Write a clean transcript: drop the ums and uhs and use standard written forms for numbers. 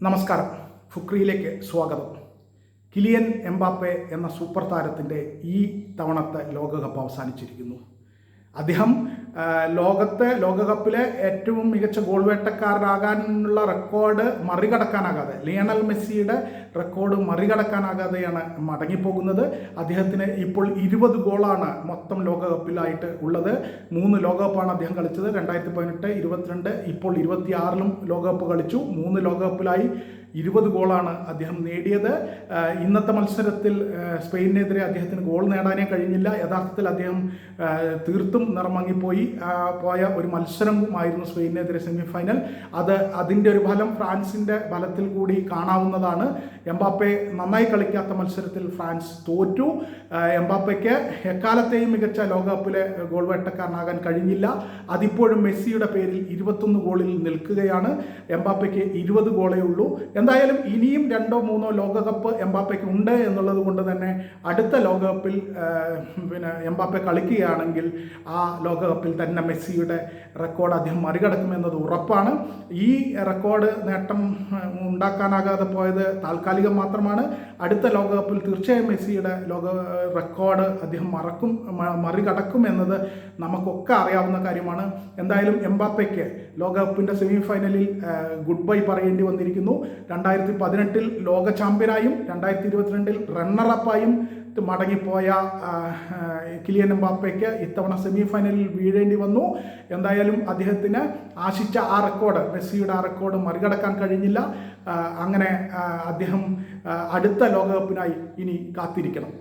നമസ്കാരം. ഫുക്രിയിലേക്ക് സ്വാഗതം. Kylian Mbappe എന്ന സൂപ്പർ താരത്തിൻ്റെ ഈ തവണത്തെ ലോകകപ്പ് അവസാനിച്ചിരിക്കുന്നു. അദ്ദേഹം ലോകകപ്പിലെ ഏറ്റവും മികച്ച ഗോൾ വേട്ടക്കാരനാകാനുള്ള റെക്കോർഡ് മറികടക്കാനാകാതെ, ലിയണൽ മെസ്സിയുടെ റെക്കോർഡ് മറികടക്കാനാകാതെയാണ് മടങ്ങിപ്പോകുന്നത്. അദ്ദേഹത്തിന് ഇപ്പോൾ 20 ഗോളാണ് മൊത്തം ലോകകപ്പിലായിട്ട് ഉള്ളത്. 3 ലോകകപ്പാണ് അദ്ദേഹം കളിച്ചത്. 2018, 22, ഇപ്പോൾ 26ലും ലോകകപ്പ് കളിച്ചു. 3 ലോകകപ്പിലായി 20 ഗോളാണ് അദ്ദേഹം നേടിയത്. ഇന്നത്തെ മത്സരത്തിൽ സ്പെയിനെതിരെ അദ്ദേഹത്തിന് ഗോൾ നേടാനേ കഴിഞ്ഞില്ല. യഥാർത്ഥത്തിൽ അദ്ദേഹം തീർത്തും നിറമങ്ങിപ്പോയി പോയ ഒരു മത്സരമായിരുന്നു സ്പെയിനെതിരെ സെമിഫൈനൽ. അതിൻ്റെ ഒരു ഫലം ഫ്രാൻസിൻ്റെ ഫലത്തിൽ കൂടി കാണാവുന്നതാണ്. എംബാപ്പെ നന്നായി കളിക്കാത്ത മത്സരത്തിൽ ഫ്രാൻസ് തോറ്റു. എംബാപ്പയ്ക്ക് എക്കാലത്തെയും മികച്ച ലോകകപ്പിലെ ഗോൾ വേട്ടക്കാരനാകാൻ കഴിഞ്ഞില്ല. അതിപ്പോഴും മെസ്സിയുടെ പേരിൽ 21 ഗോളിൽ നിൽക്കുകയാണ്. എംബാപ്പയ്ക്ക് 20 ഗോളേ ഉള്ളൂ. എന്തായാലും ഇനിയും 2-3 ലോകകപ്പ് എംബാപ്പയ്ക്ക് ഉണ്ട് എന്നുള്ളത് കൊണ്ട് തന്നെ അടുത്ത ലോകകപ്പിൽ എംബാപ്പെ കളിക്കുകയാണെങ്കിൽ ആ ലോകകപ്പിൽ തന്നെ മെസ്സിയുടെ റെക്കോർഡ് അദ്ദേഹം മറികടക്കുമെന്നത് ഉറപ്പാണ്. ഈ റെക്കോർഡ് നേട്ടം ഉണ്ടാക്കാനാകാതെ പോയത് താൽക്കാലികം മാത്രമാണ്. അടുത്ത ലോകകപ്പിൽ തീർച്ചയായും മെസ്സിയുടെ റെക്കോർഡ് അദ്ദേഹം മറികടക്കും എന്നത് നമുക്കൊക്കെ അറിയാവുന്ന കാര്യമാണ്. എന്തായാലും എംബാപ്പയ്ക്ക് ലോകകപ്പിൻ്റെ സെമിഫൈനലിൽ ഗുഡ് ബൈ പറയേണ്ടി വന്നിരിക്കുന്നു. 2018 ലോക ചാമ്പ്യനായും 2022 റണ്ണറപ്പായും മടങ്ങിപ്പോയ കിലിയൻ എംബാപ്പയ്ക്ക് ഇത്തവണ സെമിഫൈനലിൽ വീഴേണ്ടി വന്നു. എന്തായാലും അദ്ദേഹത്തിന് ആശിച്ച ആ റെക്കോർഡ്, മെസ്സിയുടെ ആ റെക്കോർഡ് മറികടക്കാൻ കഴിഞ്ഞില്ല. അങ്ങനെ അദ്ദേഹം അടുത്ത ലോകകപ്പിനായി ഇനി കാത്തിരിക്കണം.